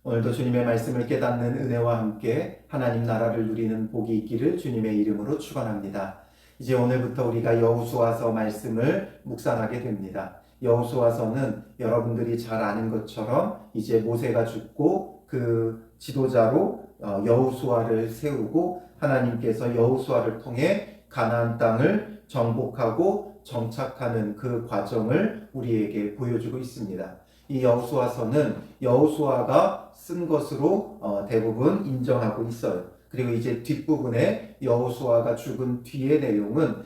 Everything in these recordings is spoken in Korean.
오늘도 주님의 말씀을 깨닫는 은혜와 함께 하나님 나라를 누리는 복이 있기를 주님의 이름으로 축원합니다. 이제 오늘부터 우리가 여호수아서 말씀을 묵상하게 됩니다. 여호수아서는 여러분들이 잘 아는 것처럼 이제 모세가 죽고 그 지도자로 여호수아를 세우고 하나님께서 여호수아를 통해 가나안 땅을 정복하고 정착하는 그 과정을 우리에게 보여주고 있습니다. 이 여호수아서는 여호수아가 쓴 것으로 대부분 인정하고 있어요. 그리고 이제 뒷부분에 여호수아가 죽은 뒤의 내용은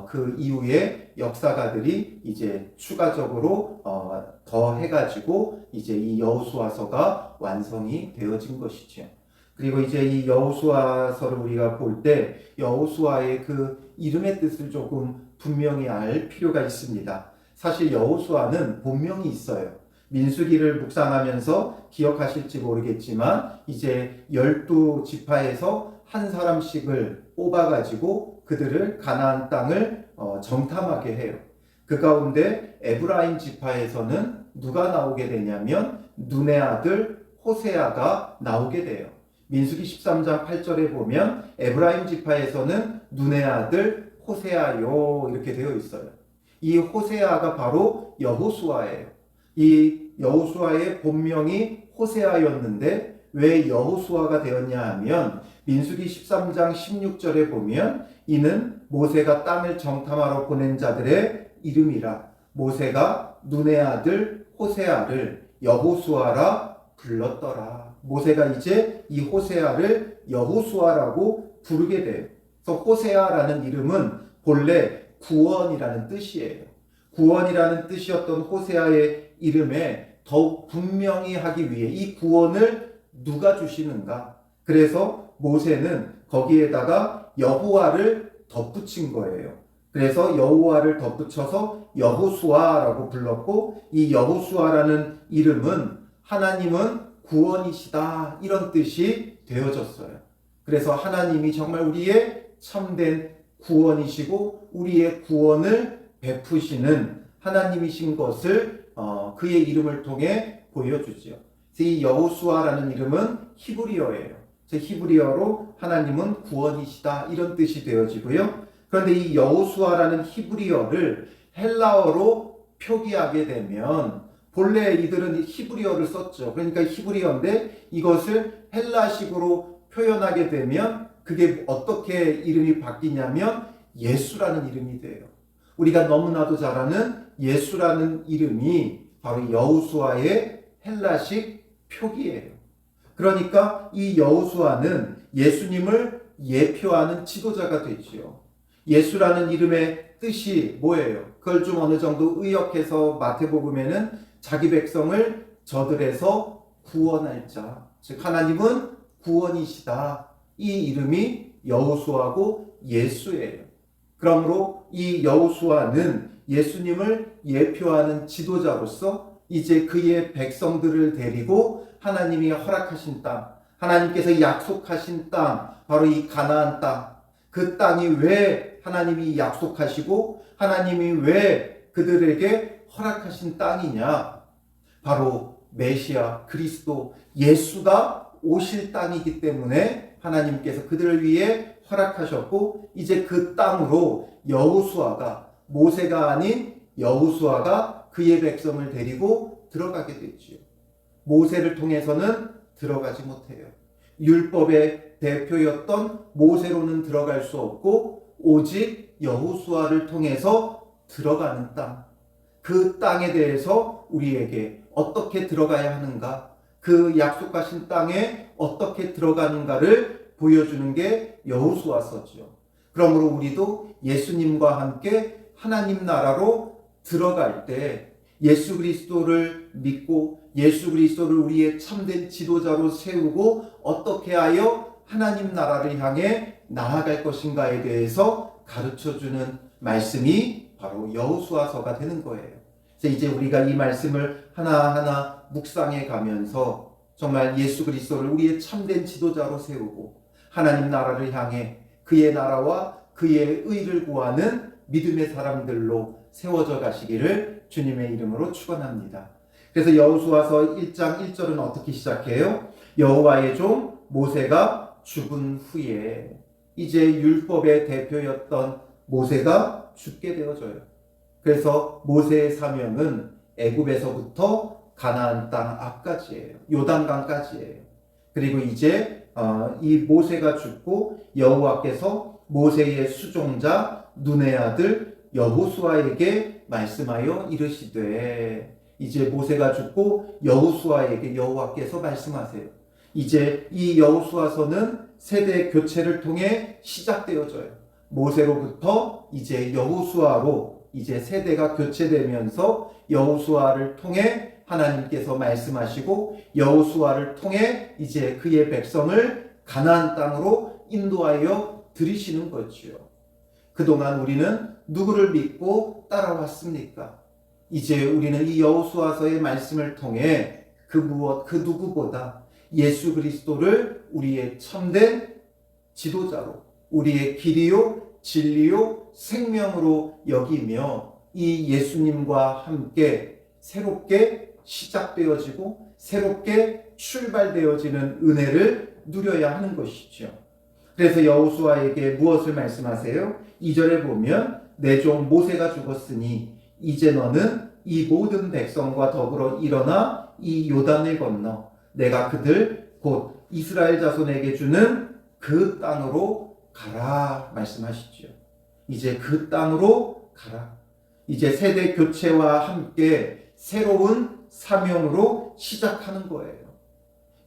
그 이후에 역사가들이 이제 추가적으로 더 해가지고 이제 이 여호수아서가 완성이 되어진 것이죠. 그리고 이제 이 여호수아서를 우리가 볼 때 여호수아의 그 이름의 뜻을 조금 분명히 알 필요가 있습니다. 사실 여호수아는 본명이 있어요. 민수기를 묵상하면서 기억하실지 모르겠지만 이제 12지파에서 한 사람씩을 뽑아가지고 그들을 가나안 땅을 정탐하게 해요. 그 가운데 에브라임 지파에서는 누가 나오게 되냐면 눈의 아들 호세아가 나오게 돼요. 민수기 13장 8절에 보면 에브라임 지파에서는 눈의 아들 호세아요 이렇게 되어 있어요. 이 호세아가 바로 여호수아예요. 이 여호수아의 본명이 호세아였는데 왜 여호수아가 되었냐 하면 민수기 13장 16절에 보면 이는 모세가 땅을 정탐하러 보낸 자들의 이름이라 모세가 눈의 아들 호세아를 여호수아라 불렀더라. 모세가 이제 이 호세아를 여호수아라고 부르게 돼요. 그래서 호세아라는 이름은 본래 구원이라는 뜻이에요. 구원이라는 뜻이었던 호세아의 이름에 더욱 분명히 하기 위해 이 구원을 누가 주시는가? 그래서 모세는 거기에다가 여호와를 덧붙인 거예요. 그래서 여호와를 덧붙여서 여호수아라고 불렀고 이 여호수아라는 이름은 하나님은 구원이시다 이런 뜻이 되어졌어요. 그래서 하나님이 정말 우리의 참된 구원이시고 우리의 구원을 베푸시는 하나님이신 것을 그의 이름을 통해 보여주지요. 이 여호수아라는 이름은 히브리어예요. 히브리어로 하나님은 구원이시다 이런 뜻이 되어지고요. 그런데 이 여호수아라는 히브리어를 헬라어로 표기하게 되면 본래 이들은 히브리어를 썼죠. 그러니까 히브리어인데 이것을 헬라식으로 표현하게 되면 그게 어떻게 이름이 바뀌냐면 예수라는 이름이 돼요. 우리가 너무나도 잘 아는 예수라는 이름이 바로 여호수아의 헬라식 표기예요. 그러니까 이 여호수아는 예수님을 예표하는 지도자가 되지요. 예수라는 이름의 뜻이 뭐예요? 그걸 좀 어느 정도 의역해서 마태복음에는 자기 백성을 저들에서 구원할 자, 즉 하나님은 구원이시다. 이 이름이 여호수아고 예수예요. 그러므로 이 여호수아는 예수님을 예표하는 지도자로서 이제 그의 백성들을 데리고 하나님이 허락하신 땅, 하나님께서 약속하신 땅, 바로 이 가나안 땅, 그 땅이 왜 하나님이 약속하시고 하나님이 왜 그들에게 허락하신 땅이냐? 바로 메시아 그리스도 예수가 오실 땅이기 때문에 하나님께서 그들을 위해 허락하셨고 이제 그 땅으로 여호수아가 모세가 아닌 여호수아가 그의 백성을 데리고 들어가게 됐지요. 모세를 통해서는 들어가지 못해요. 율법의 대표였던 모세로는 들어갈 수 없고 오직 여호수아를 통해서 들어가는 땅. 그 땅에 대해서 우리에게 어떻게 들어가야 하는가? 그 약속하신 땅에 어떻게 들어가는가를 보여주는 게 여호수아서지요. 그러므로 우리도 예수님과 함께 하나님 나라로 들어갈 때 예수 그리스도를 믿고 예수 그리스도를 우리의 참된 지도자로 세우고 어떻게 하여 하나님 나라를 향해 나아갈 것인가에 대해서 가르쳐주는 말씀이 바로 여호수아서가 되는 거예요. 그래서 이제 우리가 이 말씀을 하나하나 묵상해 가면서 정말 예수 그리스도를 우리의 참된 지도자로 세우고 하나님 나라를 향해 그의 나라와 그의 의를 구하는 믿음의 사람들로 세워져 가시기를 주님의 이름으로 축원합니다. 그래서 여호수아서 1장 1절은 어떻게 시작해요? 여호와의 종 모세가 죽은 후에 이제 율법의 대표였던 모세가 죽게 되어져요. 그래서 모세의 사명은 애굽에서부터 가나안 땅 앞까지예요. 요단강까지예요. 그리고 이제 이 모세가 죽고 여호와께서 모세의 수종자 눈의 아들 여호수아에게 말씀하여 이르시되, 이제 모세가 죽고 여호수아에게 여호와께서 말씀하세요. 이제 이 여호수아서는 세대 교체를 통해 시작되어져요. 모세로부터 이제 여호수아로 이제 세대가 교체되면서 여호수아를 통해 하나님께서 말씀하시고 여호수아를 통해 이제 그의 백성을 가나안 땅으로 인도하여 들이시는 거지요. 그동안 우리는 누구를 믿고 따라왔습니까? 이제 우리는 이 여호수아서의 말씀을 통해 그 누구보다 예수 그리스도를 우리의 참된 지도자로, 우리의 길이요 진리요 생명으로 여기며 이 예수님과 함께 새롭게 시작되어지고 새롭게 출발되어지는 은혜를 누려야 하는 것이죠. 그래서 여호수아에게 무엇을 말씀하세요? 2절에 보면 내 종 모세가 죽었으니 이제 너는 이 모든 백성과 더불어 일어나 이 요단을 건너 내가 그들 곧 이스라엘 자손에게 주는 그 땅으로 가라 말씀하시죠. 이제 그 땅으로 가라. 이제 세대 교체와 함께 새로운 사명으로 시작하는 거예요.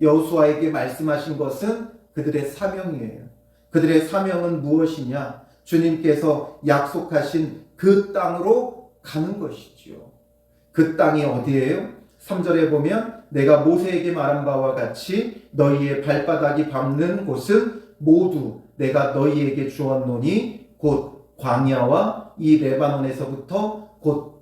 여호수아에게 말씀하신 것은 그들의 사명이에요. 그들의 사명은 무엇이냐? 주님께서 약속하신 그 땅으로 가는 것이지요. 그 땅이 어디예요? 3절에 보면 내가 모세에게 말한 바와 같이 너희의 발바닥이 밟는 곳은 모두 내가 너희에게 주었노니 곧 광야와 이 레바논에서부터 곧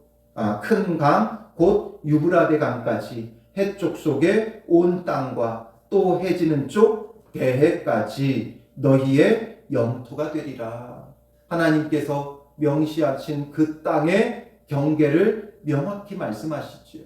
큰 강 곧 유브라데 강까지 해쪽 속에 온 땅과 또 해지는 쪽 대해까지 너희의 영토가 되리라. 하나님께서 명시하신 그 땅의 경계를 명확히 말씀하시지요.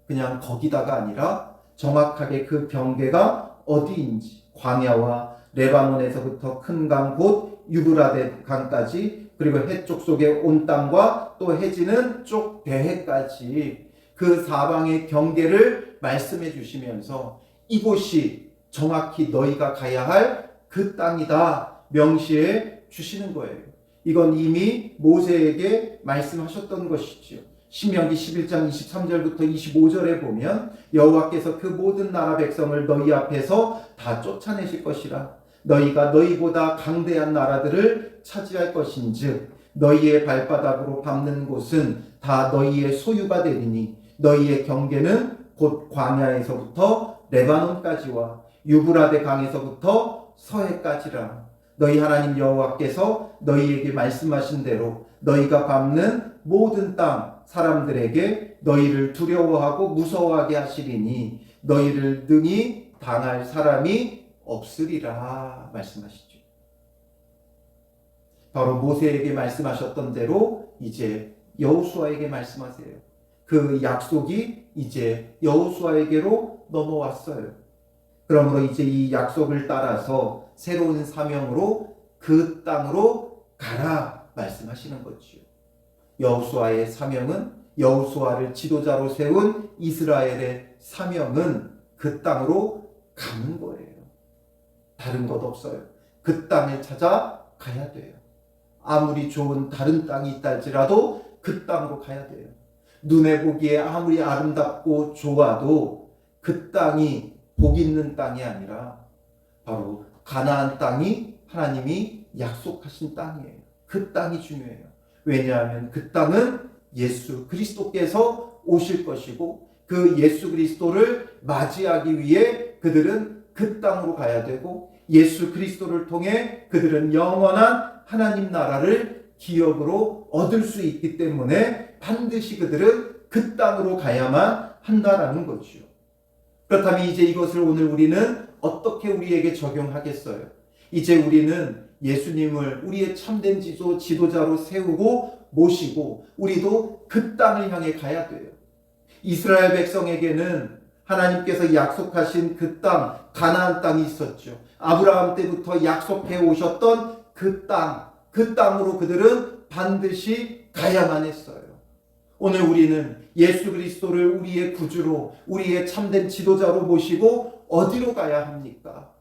그냥 거기다가 아니라 정확하게 그 경계가 어디인지, 광야와 레바논에서부터 큰 강 곧 유브라데 강까지, 그리고 해쪽 속에 온 땅과 또 해지는 쪽 대해까지 그 사방의 경계를 말씀해 주시면서 이곳이 정확히 너희가 가야 할 그 땅이다 명시해 주시는 거예요. 이건 이미 모세에게 말씀하셨던 것이지요. 신명기 11장 23절부터 25절에 보면 여호와께서 그 모든 나라 백성을 너희 앞에서 다 쫓아내실 것이라. 너희가 너희보다 강대한 나라들을 차지할 것인즉 너희의 발바닥으로 밟는 곳은 다 너희의 소유가 되리니 너희의 경계는 곧 광야에서부터 레바논까지와 유브라데 강에서부터 서해까지라. 너희 하나님 여호와께서 너희에게 말씀하신 대로 너희가 밟는 모든 땅 사람들에게 너희를 두려워하고 무서워하게 하시리니 너희를 능히 당할 사람이 없으리라 말씀하시죠. 바로 모세에게 말씀하셨던 대로 이제 여호수아에게 말씀하세요. 그 약속이 이제 여호수아에게로 넘어왔어요. 그러므로 이제 이 약속을 따라서 새로운 사명으로 그 땅으로 가라 말씀하시는 거지요. 여호수아의 사명은, 여호수아를 지도자로 세운 이스라엘의 사명은 그 땅으로 가는 거예요. 다른 것 없어요. 그 땅을 찾아 가야 돼요. 아무리 좋은 다른 땅이 있다 할지라도 그 땅으로 가야 돼요. 눈에 보기에 아무리 아름답고 좋아도 그 땅이 복 있는 땅이 아니라 바로 가나안 땅이 하나님이 약속하신 땅이에요. 그 땅이 중요해요. 왜냐하면 그 땅은 예수 그리스도께서 오실 것이고 그 예수 그리스도를 맞이하기 위해 그들은 그 땅으로 가야 되고 예수 그리스도를 통해 그들은 영원한 하나님 나라를 기업으로 얻을 수 있기 때문에 반드시 그들은 그 땅으로 가야만 한다라는 거죠. 그렇다면 이제 이것을 오늘 우리는 어떻게 우리에게 적용하겠어요? 이제 우리는 예수님을 우리의 참된 지도자로 세우고 모시고 우리도 그 땅을 향해 가야 돼요. 이스라엘 백성에게는 하나님께서 약속하신 그 땅, 가나안 땅이 있었죠. 아브라함 때부터 약속해 오셨던 그 땅으로 그들은 반드시 가야만 했어요. 오늘 우리는 예수 그리스도를 우리의 구주로, 우리의 참된 지도자로 모시고 어디로 가야 합니까?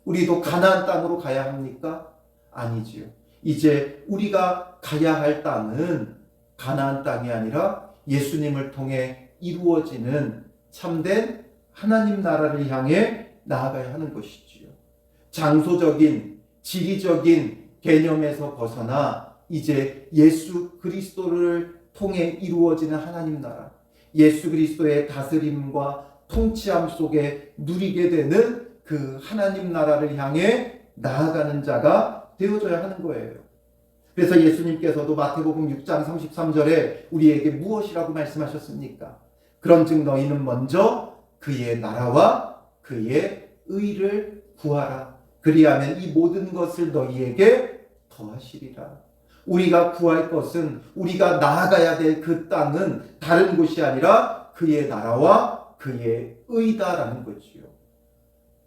우리도 가나안 땅으로 가야 합니까? 아니지요. 이제 우리가 가야 할 땅은 가나안 땅이 아니라 예수님을 통해 이루어지는 참된 하나님 나라를 향해 나아가야 하는 것이지요. 장소적인, 지리적인 개념에서 벗어나 이제 예수 그리스도를 통해 이루어지는 하나님 나라, 예수 그리스도의 다스림과 통치함 속에 누리게 되는 그 하나님 나라를 향해 나아가는 자가 되어져야 하는 거예요. 그래서 예수님께서도 마태복음 6장 33절에 우리에게 무엇이라고 말씀하셨습니까? 그런즉 너희는 먼저 그의 나라와 그의 의를 구하라. 그리하면 이 모든 것을 너희에게 더하시리라. 우리가 구할 것은, 우리가 나아가야 될 그 땅은 다른 곳이 아니라 그의 나라와 그의 의다라는 거지요.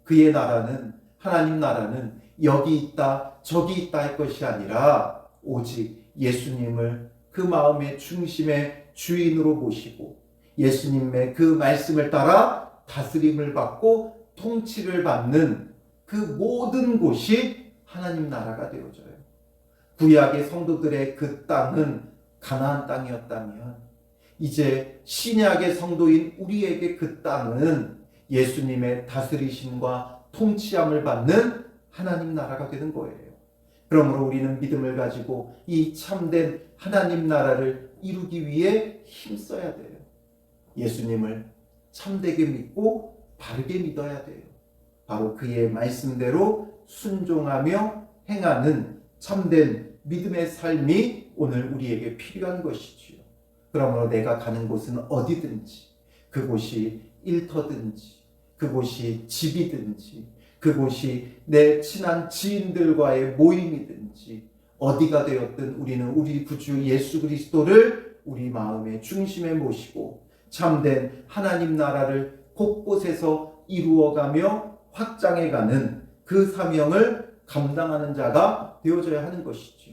그의 나라는, 하나님 나라는 여기 있다 저기 있다 할 것이 아니라 오직 예수님을 그 마음의 중심의 주인으로 모시고 예수님의 그 말씀을 따라 다스림을 받고 통치를 받는 그 모든 곳이 하나님 나라가 되어져요. 구약의 성도들의 그 땅은 가나안 땅이었다면 이제 신약의 성도인 우리에게 그 땅은 예수님의 다스리심과 통치함을 받는 하나님 나라가 되는 거예요. 그러므로 우리는 믿음을 가지고 이 참된 하나님 나라를 이루기 위해 힘써야 돼요. 예수님을 참되게 믿고 바르게 믿어야 돼요. 바로 그의 말씀대로 순종하며 행하는 참된 믿음의 삶이 오늘 우리에게 필요한 것이지요. 그러므로 내가 가는 곳은 어디든지, 그곳이 일터든지, 그곳이 집이든지, 그곳이 내 친한 지인들과의 모임이든지 어디가 되었든 우리는 우리 구주 예수 그리스도를 우리 마음의 중심에 모시고 참된 하나님 나라를 곳곳에서 이루어가며 확장해가는 그 사명을 감당하는 자가 되어져야 하는 것이죠.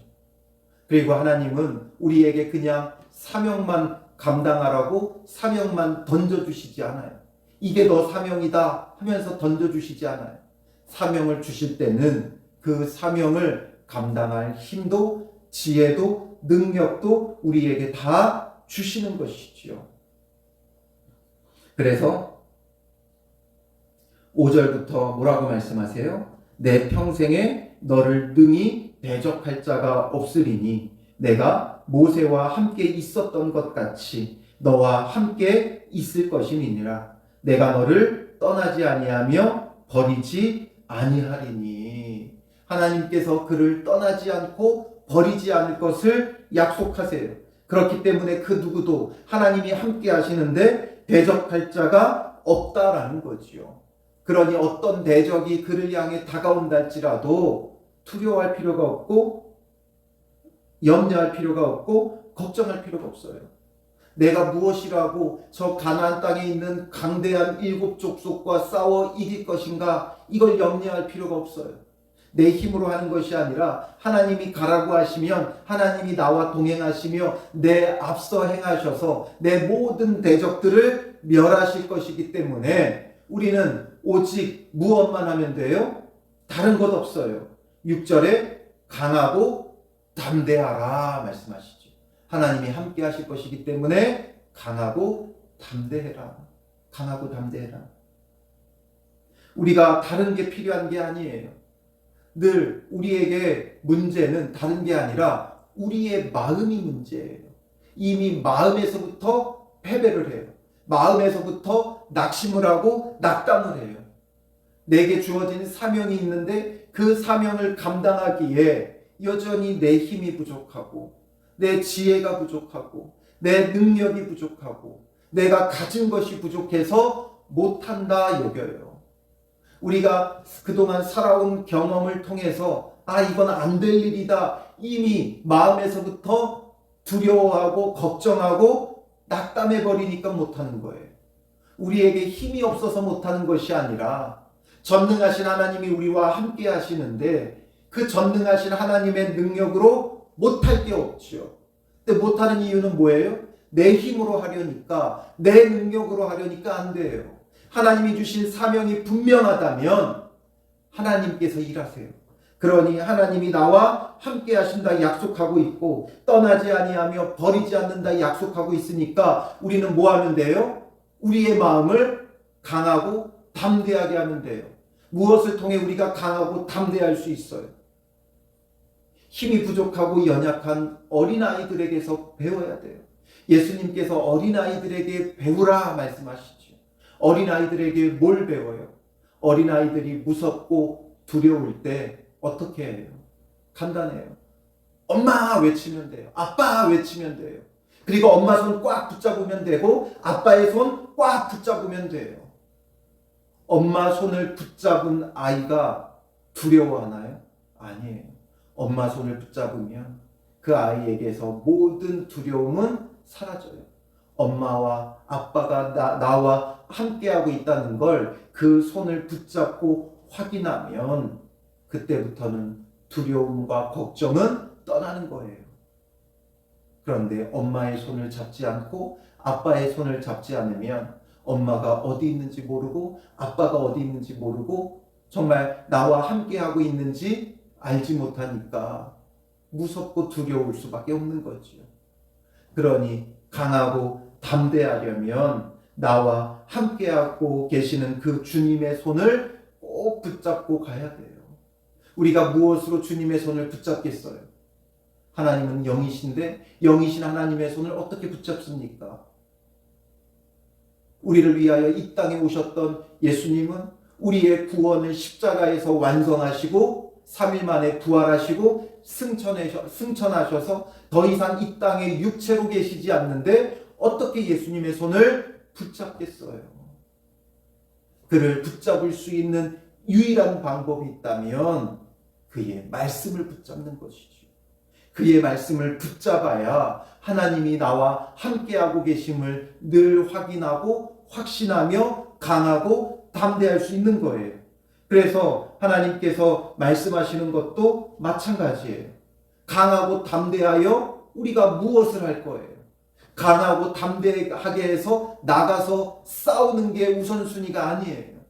그리고 하나님은 우리에게 그냥 사명만 감당하라고 사명만 던져주시지 않아요. 이게 너 사명이다 하면서 던져주시지 않아요. 사명을 주실 때는 그 사명을 감당할 힘도 지혜도 능력도 우리에게 다 주시는 것이지요. 그래서 5절부터 뭐라고 말씀하세요? 내 평생에 너를 능히 대적할 자가 없으리니 내가 모세와 함께 있었던 것 같이 너와 함께 있을 것임이니라. 내가 너를 떠나지 아니하며 버리지 아니하리니. 하나님께서 그를 떠나지 않고 버리지 않을 것을 약속하세요. 그렇기 때문에 그 누구도 하나님이 함께 하시는데 대적할 자가 없다라는 거지요. 그러니 어떤 대적이 그를 향해 다가온다 할지라도 두려워할 필요가 없고 염려할 필요가 없고 걱정할 필요가 없어요. 내가 무엇이라고 저 가나안 땅에 있는 강대한 7 족속과 싸워 이길 것인가, 이걸 염려할 필요가 없어요. 내 힘으로 하는 것이 아니라 하나님이 가라고 하시면 하나님이 나와 동행하시며 내 앞서 행하셔서 내 모든 대적들을 멸하실 것이기 때문에 우리는 오직 무엇만 하면 돼요? 다른 것 없어요. 6절에 강하고 담대하라 말씀하시죠. 하나님이 함께 하실 것이기 때문에 강하고 담대해라. 강하고 담대해라. 우리가 다른 게 필요한 게 아니에요. 늘 우리에게 문제는 다른 게 아니라 우리의 마음이 문제예요. 이미 마음에서부터 패배를 해요. 마음에서부터 낙심을 하고 낙담을 해요. 내게 주어진 사명이 있는데 그 사명을 감당하기에 여전히 내 힘이 부족하고 내 지혜가 부족하고 내 능력이 부족하고 내가 가진 것이 부족해서 못한다 여겨요. 우리가 그동안 살아온 경험을 통해서 이건 안 될 일이다 이미 마음에서부터 두려워하고 걱정하고 낙담해 버리니까 못하는 거예요. 우리에게 힘이 없어서 못하는 것이 아니라 전능하신 하나님이 우리와 함께 하시는데 그 전능하신 하나님의 능력으로 못할 게 없죠. 근데 못하는 이유는 뭐예요? 내 힘으로 하려니까, 내 능력으로 하려니까 안 돼요. 하나님이 주신 사명이 분명하다면 하나님께서 일하세요. 그러니 하나님이 나와 함께 하신다 약속하고 있고 떠나지 아니하며 버리지 않는다 약속하고 있으니까 우리는 뭐 하면 돼요? 우리의 마음을 강하고 담대하게 하면 돼요. 무엇을 통해 우리가 강하고 담대할 수 있어요? 힘이 부족하고 연약한 어린아이들에게서 배워야 돼요. 예수님께서 어린아이들에게 배우라 말씀하시죠. 어린아이들에게 뭘 배워요? 어린아이들이 무섭고 두려울 때 어떻게 해요? 간단해요. 엄마 외치면 돼요. 아빠 외치면 돼요. 그리고 엄마 손 꽉 붙잡으면 되고 아빠의 손 꽉 붙잡으면 돼요. 엄마 손을 붙잡은 아이가 두려워하나요? 아니에요. 엄마 손을 붙잡으면 그 아이에게서 모든 두려움은 사라져요. 엄마와 아빠가 나와 함께하고 있다는 걸 그 손을 붙잡고 확인하면 그때부터는 두려움과 걱정은 떠나는 거예요. 그런데 엄마의 손을 잡지 않고 아빠의 손을 잡지 않으면 엄마가 어디 있는지 모르고 아빠가 어디 있는지 모르고 정말 나와 함께하고 있는지 알지 못하니까 무섭고 두려울 수밖에 없는 거죠. 그러니 강하고 담대하려면 나와 함께하고 계시는 그 주님의 손을 꼭 붙잡고 가야 돼요. 우리가 무엇으로 주님의 손을 붙잡겠어요? 하나님은 영이신데 영이신 하나님의 손을 어떻게 붙잡습니까? 우리를 위하여 이 땅에 오셨던 예수님은 우리의 구원을 십자가에서 완성하시고 3일 만에 부활하시고 승천하셔서 더 이상 이 땅에 육체로 계시지 않는데 어떻게 예수님의 손을 붙잡겠어요? 그를 붙잡을 수 있는 유일한 방법이 있다면 그의 말씀을 붙잡는 것이죠. 그의 말씀을 붙잡아야 하나님이 나와 함께하고 계심을 늘 확인하고 확신하며 강하고 담대할 수 있는 거예요. 그래서 하나님께서 말씀하시는 것도 마찬가지예요. 강하고 담대하여 우리가 무엇을 할 거예요? 강하고 담대하게 해서 나가서 싸우는 게 우선순위가 아니에요.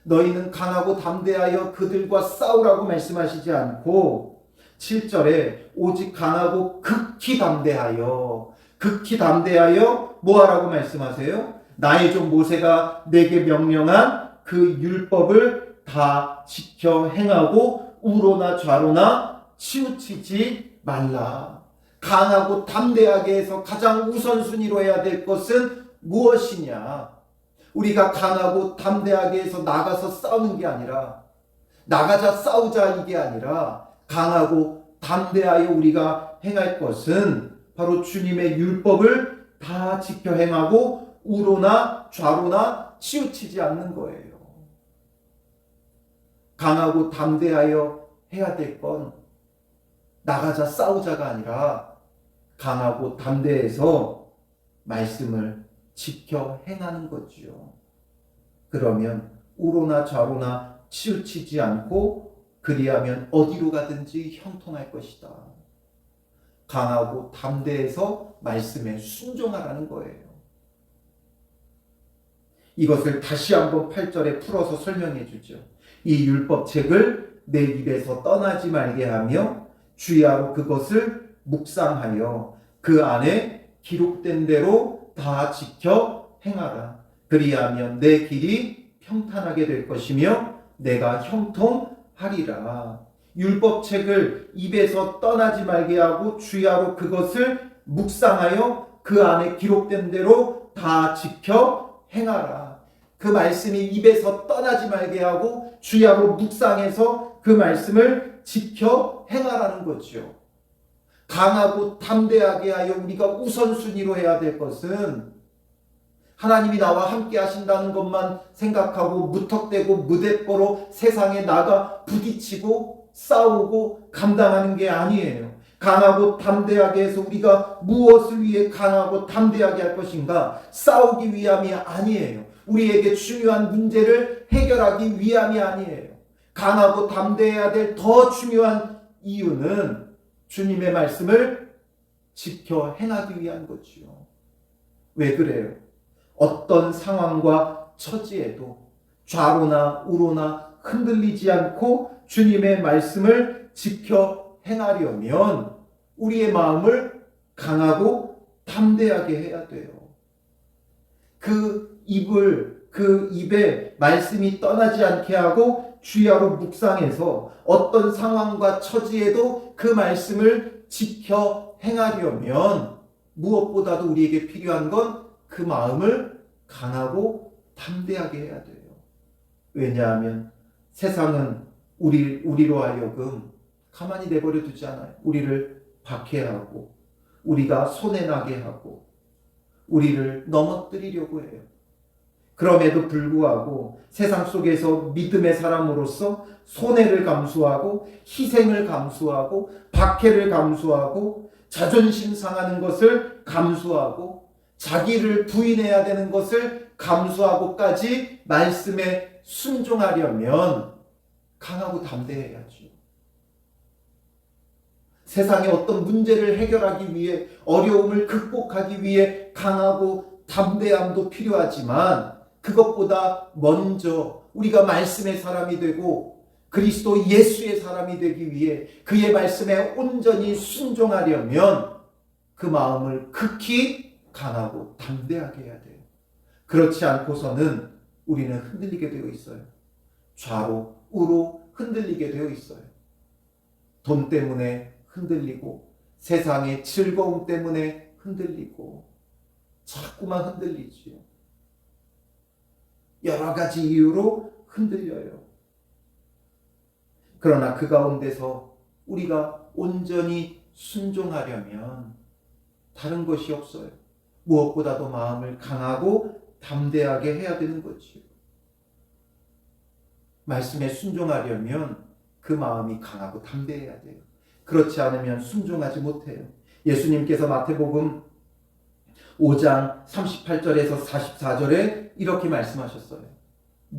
너희는 강하고 담대하여 그들과 싸우라고 말씀하시지 않고 7절에 오직 강하고 극히 담대하여 뭐 하라고 말씀하세요? 나의 종 모세가 내게 명령한 그 율법을 다 지켜 행하고 우로나 좌로나 치우치지 말라. 강하고 담대하게 해서 가장 우선순위로 해야 될 것은 무엇이냐? 우리가 강하고 담대하게 해서 나가서 싸우는 게 아니라 나가자 싸우자 이게 아니라 강하고 담대하여 우리가 행할 것은 바로 주님의 율법을 다 지켜 행하고 우로나 좌로나 치우치지 않는 거예요. 강하고 담대하여 해야 될 건 나가자 싸우자가 아니라 강하고 담대해서 말씀을 지켜 행하는 거지요. 그러면 우로나 좌로나 치우치지 않고 그리하면 어디로 가든지 형통할 것이다. 강하고 담대해서 말씀에 순종하라는 거예요. 이것을 다시 한번 8절에 풀어서 설명해 주죠. 이 율법책을 내 입에서 떠나지 말게 하며 주야로 그것을 묵상하여 그 안에 기록된 대로 다 지켜 행하라. 그리하면 내 길이 평탄하게 될 것이며 내가 형통하리라. 율법책을 입에서 떠나지 말게 하고 주야로 그것을 묵상하여 그 안에 기록된 대로 다 지켜 행하라. 그 말씀이 입에서 떠나지 말게 하고 주야로 묵상해서 그 말씀을 지켜 행하라는 거죠. 강하고 담대하게 하여 우리가 우선순위로 해야 될 것은 하나님이 나와 함께 하신다는 것만 생각하고 무턱대고 무대뽀로 세상에 나가 부딪히고 싸우고 감당하는 게 아니에요. 강하고 담대하게 해서 우리가 무엇을 위해 강하고 담대하게 할 것인가? 싸우기 위함이 아니에요. 우리에게 중요한 문제를 해결하기 위함이 아니에요. 강하고 담대해야 될 더 중요한 이유는 주님의 말씀을 지켜 행하기 위한 거지요. 왜 그래요? 어떤 상황과 처지에도 좌로나 우로나 흔들리지 않고 주님의 말씀을 지켜 행하려면 우리의 마음을 강하고 담대하게 해야 돼요. 그 입에 말씀이 떠나지 않게 하고 주야로 묵상해서 어떤 상황과 처지에도 그 말씀을 지켜 행하려면 무엇보다도 우리에게 필요한 건 그 마음을 강하고 담대하게 해야 돼요. 왜냐하면 세상은 우리로 하여금 가만히 내버려 두지 않아요. 우리를 박해하고 우리가 손해나게 하고 우리를 넘어뜨리려고 해요. 그럼에도 불구하고 세상 속에서 믿음의 사람으로서 손해를 감수하고 희생을 감수하고 박해를 감수하고 자존심 상하는 것을 감수하고 자기를 부인해야 되는 것을 감수하고까지 말씀에 순종하려면 강하고 담대해야죠. 세상의 어떤 문제를 해결하기 위해 어려움을 극복하기 위해 강하고 담대함도 필요하지만 그것보다 먼저 우리가 말씀의 사람이 되고 그리스도 예수의 사람이 되기 위해 그의 말씀에 온전히 순종하려면 그 마음을 극히 강하고 담대하게 해야 돼요. 그렇지 않고서는 우리는 흔들리게 되어 있어요. 좌로 우로 흔들리게 되어 있어요. 돈 때문에 흔들리고 세상의 즐거움 때문에 흔들리고 자꾸만 흔들리지요. 여러 가지 이유로 흔들려요. 그러나 그 가운데서 우리가 온전히 순종하려면 다른 것이 없어요. 무엇보다도 마음을 강하고 담대하게 해야 되는 거지요. 말씀에 순종하려면 그 마음이 강하고 담대해야 돼요. 그렇지 않으면 순종하지 못해요. 예수님께서 마태복음 5장 38절에서 44절에 이렇게 말씀하셨어요.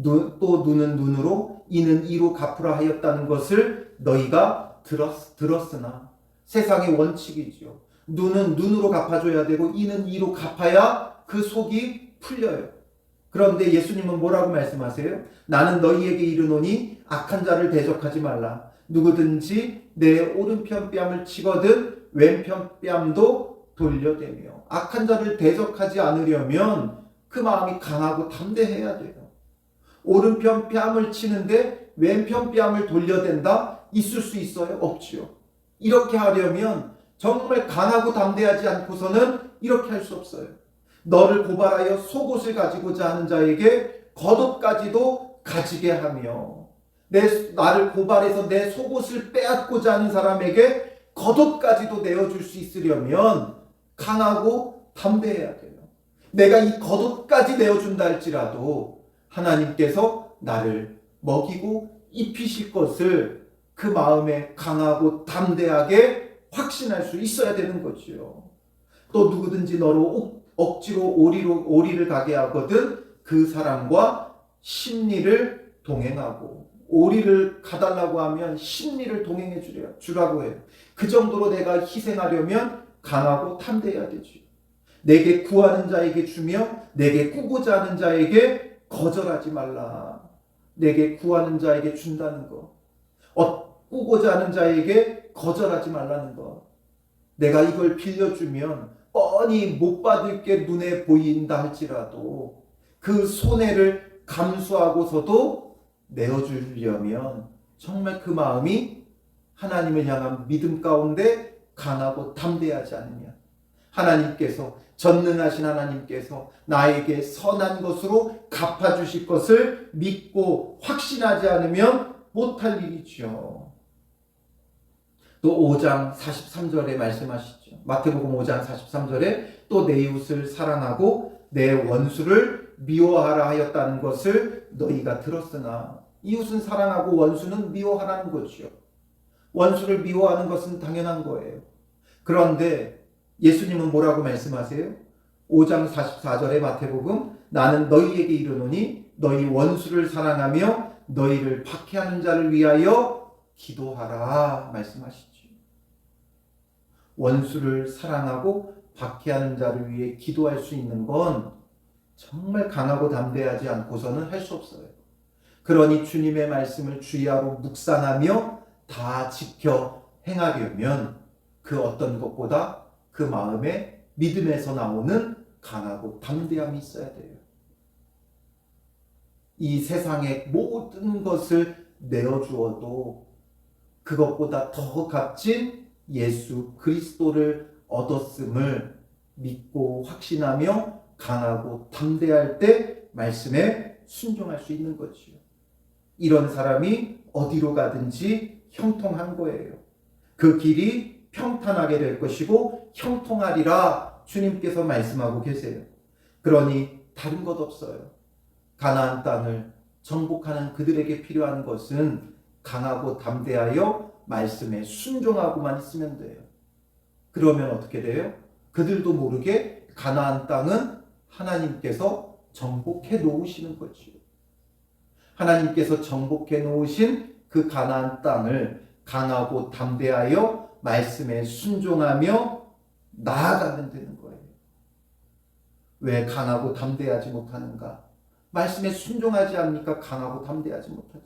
또 눈은 눈으로 이는 이로 갚으라 하였다는 것을 너희가 들었으나 세상의 원칙이지요. 눈은 눈으로 갚아줘야 되고 이는 이로 갚아야 그 속이 풀려요. 그런데 예수님은 뭐라고 말씀하세요? 나는 너희에게 이르노니 악한 자를 대적하지 말라. 누구든지 내 오른편 뺨을 치거든 왼편 뺨도 돌려대며. 악한 자를 대적하지 않으려면 그 마음이 강하고 담대해야 돼요. 오른편 뺨을 치는데 왼편 뺨을 돌려댄다? 있을 수 있어요? 없지요. 이렇게 하려면 정말 강하고 담대하지 않고서는 이렇게 할 수 없어요. 너를 고발하여 속옷을 가지고자 하는 자에게 겉옷까지도 가지게 하며 나를 고발해서 내 속옷을 빼앗고자 하는 사람에게 겉옷까지도 내어줄 수 있으려면 강하고 담대해야 돼요. 내가 이 겉옷까지 내어준다 할지라도 하나님께서 나를 먹이고 입히실 것을 그 마음에 강하고 담대하게 확신할 수 있어야 되는 거지요. 또 누구든지 너로 억지로 오리를 가게 하거든 그 사람과 심리를 동행하고, 오리를 가달라고 하면 심리를 동행해 주라고 해요. 그 정도로 내가 희생하려면 강하고 담대해야 되지. 내게 구하는 자에게 주며 내게 꾸고자 하는 자에게 거절하지 말라. 내게 구하는 자에게 준다는 거, 꾸고자 하는 자에게 거절하지 말라는 거. 내가 이걸 빌려주면 뻔히 못 받을 게 눈에 보인다 할지라도 그 손해를 감수하고서도 내어주려면 정말 그 마음이 하나님을 향한 믿음 가운데 강하고 담대하지 않으면, 하나님께서, 전능하신 하나님께서 나에게 선한 것으로 갚아주실 것을 믿고 확신하지 않으면 못할 일이죠. 또 5장 43절에 말씀하시죠. 마태복음 5장 43절에 또 내 이웃을 사랑하고 내 원수를 미워하라 하였다는 것을 너희가 들었으나, 이웃은 사랑하고 원수는 미워하라는 거죠. 원수를 미워하는 것은 당연한 거예요. 그런데 예수님은 뭐라고 말씀하세요? 5장 44절의 마태복음, 나는 너희에게 이르노니 너희 원수를 사랑하며 너희를 박해하는 자를 위하여 기도하라 말씀하시죠. 원수를 사랑하고 박해하는 자를 위해 기도할 수 있는 건 정말 강하고 담대하지 않고서는 할 수 없어요. 그러니 주님의 말씀을 주야로 묵상하며 다 지켜 행하려면 그 어떤 것보다 그 마음에 믿음에서 나오는 강하고 담대함이 있어야 돼요. 이 세상의 모든 것을 내어주어도 그것보다 더 값진 예수 그리스도를 얻었음을 믿고 확신하며 강하고 담대할 때 말씀에 순종할 수 있는 거지요. 이런 사람이 어디로 가든지 형통한 거예요. 그 길이 평탄하게 될 것이고 형통하리라 주님께서 말씀하고 계세요. 그러니 다른 것 없어요. 가나안 땅을 정복하는 그들에게 필요한 것은 강하고 담대하여 말씀에 순종하고만 있으면 돼요. 그러면 어떻게 돼요? 그들도 모르게 가나안 땅은 하나님께서 정복해 놓으시는 거지요. 하나님께서 정복해 놓으신 그 가나안 땅을 강하고 담대하여 말씀에 순종하며 나아가면 되는 거예요. 왜 강하고 담대하지 못하는가? 말씀에 순종하지 않으니까 강하고 담대하지 못하죠.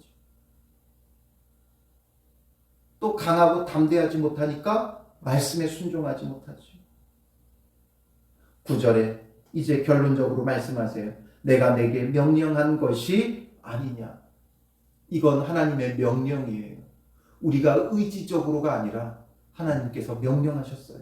또 강하고 담대하지 못하니까 말씀에 순종하지 못하죠. 9절에 이제 결론적으로 말씀하세요. 내가 내게 명령한 것이 아니냐. 이건 하나님의 명령이에요. 우리가 의지적으로가 아니라 하나님께서 명령하셨어요.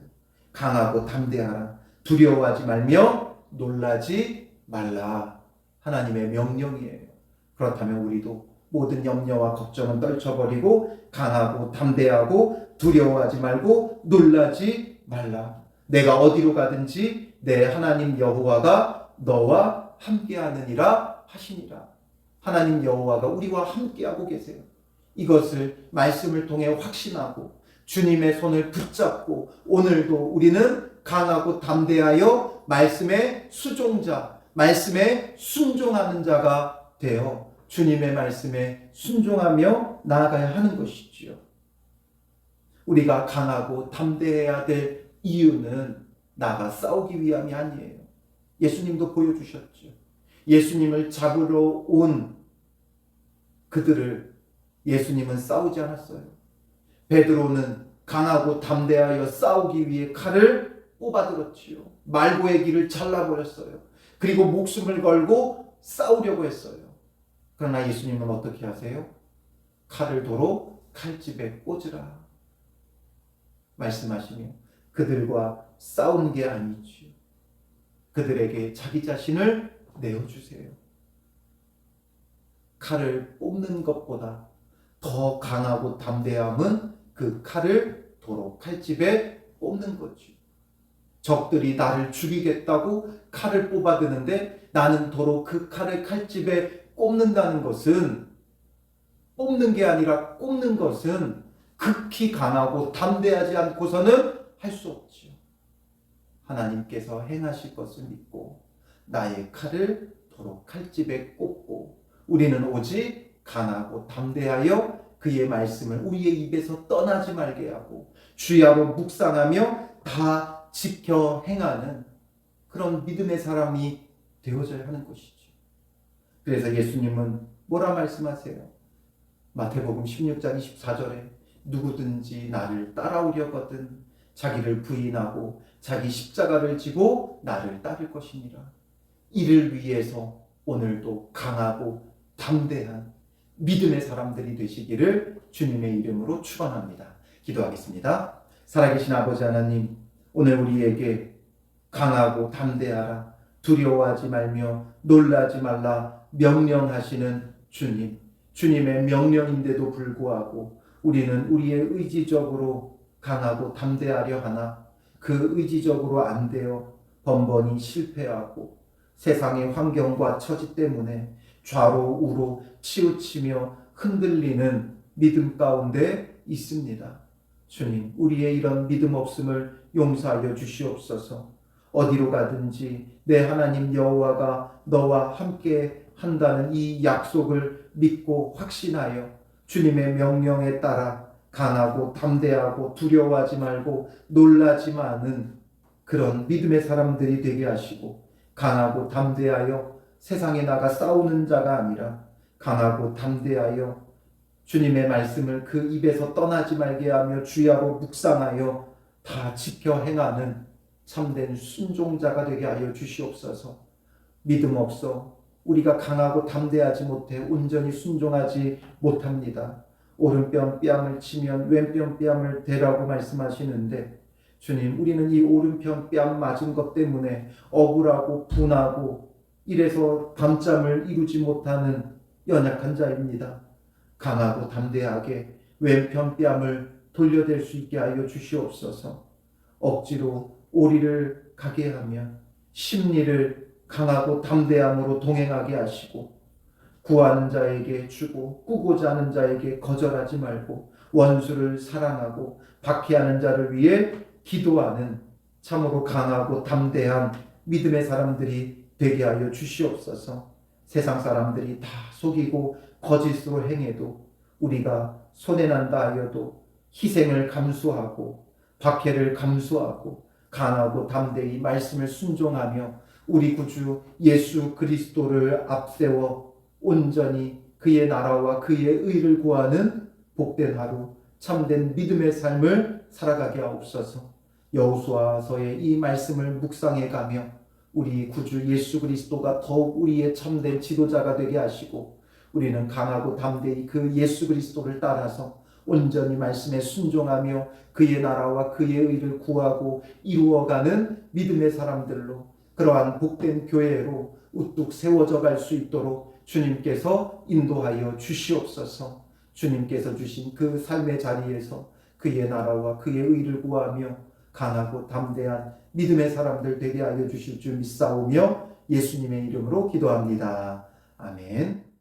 강하고 담대하라. 두려워하지 말며 놀라지 말라. 하나님의 명령이에요. 그렇다면 우리도 모든 염려와 걱정은 떨쳐버리고 강하고 담대하고 두려워하지 말고 놀라지 말라. 내가 어디로 가든지 내 하나님 여호와가 너와 함께하느니라 하시니라. 하나님 여호와가 우리와 함께하고 계세요. 이것을 말씀을 통해 확신하고 주님의 손을 붙잡고 오늘도 우리는 강하고 담대하여 말씀의 수종자, 말씀에 순종하는 자가 되어 주님의 말씀에 순종하며 나아가야 하는 것이지요. 우리가 강하고 담대해야 될 이유는 나가 싸우기 위함이 아니에요. 예수님도 보여주셨죠. 예수님을 잡으러 온 그들을 예수님은 싸우지 않았어요. 베드로는 강하고 담대하여 싸우기 위해 칼을 뽑아들었지요. 말고의 길을 잘라버렸어요. 그리고 목숨을 걸고 싸우려고 했어요. 그러나 예수님은 어떻게 하세요? 칼을 도로 칼집에 꽂으라 말씀하시며 그들과 싸운 게 아니지요. 그들에게 자기 자신을 내어주세요. 칼을 뽑는 것보다 더 강하고 담대함은 그 칼을 도로 칼집에 뽑는 거지. 적들이 나를 죽이겠다고 칼을 뽑아드는데 나는 도로 그 칼을 칼집에 꼽는다는 것은, 뽑는 게 아니라 꼽는 것은 극히 강하고 담대하지 않고서는 할 수 없지요. 하나님께서 행하실 것을 믿고 나의 칼을 도로 칼집에 꽂고 우리는 오직 강하고 담대하여 그의 말씀을 우리의 입에서 떠나지 말게 하고 주야로 묵상하며 다 지켜 행하는 그런 믿음의 사람이 되어져야 하는 것이죠. 그래서 예수님은 뭐라 말씀하세요? 마태복음 16장 24절에 누구든지 나를 따라오려거든 자기를 부인하고 자기 십자가를 지고 나를 따를 것이니라. 이를 위해서 오늘도 강하고 담대한 믿음의 사람들이 되시기를 주님의 이름으로 축원합니다. 기도하겠습니다. 살아계신 아버지 하나님, 오늘 우리에게 강하고 담대하라, 두려워하지 말며 놀라지 말라 명령하시는 주님, 주님의 명령인데도 불구하고 우리는 우리의 의지적으로 강하고 담대하려 하나 그 의지적으로 안 되어 번번이 실패하고 세상의 환경과 처지 때문에 좌로 우로 치우치며 흔들리는 믿음 가운데 있습니다. 주님, 우리의 이런 믿음 없음을 용서하여 주시옵소서. 어디로 가든지 내 하나님 여호와가 너와 함께 한다는 이 약속을 믿고 확신하여 주님의 명령에 따라 강하고 담대하고 두려워하지 말고 놀라지 마는 그런 믿음의 사람들이 되게 하시고, 강하고 담대하여 세상에 나가 싸우는 자가 아니라 강하고 담대하여 주님의 말씀을 그 입에서 떠나지 말게 하며 주야로 묵상하여 다 지켜 행하는 참된 순종자가 되게 하여 주시옵소서. 믿음 없어 우리가 강하고 담대하지 못해 온전히 순종하지 못합니다. 오른편 뺨을 치면 왼편 뺨을 대라고 말씀하시는데, 주님, 우리는 이 오른편 뺨 맞은 것 때문에 억울하고 분하고 이래서 밤잠을 이루지 못하는 연약한 자입니다. 강하고 담대하게 왼편 뺨을 돌려댈 수 있게 하여 주시옵소서. 억지로 오리를 가게 하며 심리를 강하고 담대함으로 동행하게 하시고, 구하는 자에게 주고 꾸고자 하는 자에게 거절하지 말고 원수를 사랑하고 박해하는 자를 위해 기도하는 참으로 강하고 담대한 믿음의 사람들이 되게 하여 주시옵소서. 세상 사람들이 다 속이고 거짓으로 행해도 우리가 손해난다 하여도 희생을 감수하고 박해를 감수하고 강하고 담대히 말씀을 순종하며 우리 구주 예수 그리스도를 앞세워 온전히 그의 나라와 그의 의를 구하는 복된 하루, 참된 믿음의 삶을 살아가게 하옵소서. 여호수아서의 이 말씀을 묵상해 가며 우리 구주 예수 그리스도가 더욱 우리의 참된 지도자가 되게 하시고, 우리는 강하고 담대히 그 예수 그리스도를 따라서 온전히 말씀에 순종하며 그의 나라와 그의 의를 구하고 이루어가는 믿음의 사람들로, 그러한 복된 교회로 우뚝 세워져 갈 수 있도록 주님께서 인도하여 주시옵소서. 주님께서 주신 그 삶의 자리에서 그의 나라와 그의 의를 구하며 강하고 담대한 믿음의 사람들 되게 하여 주실 줄 믿사오며 예수님의 이름으로 기도합니다. 아멘.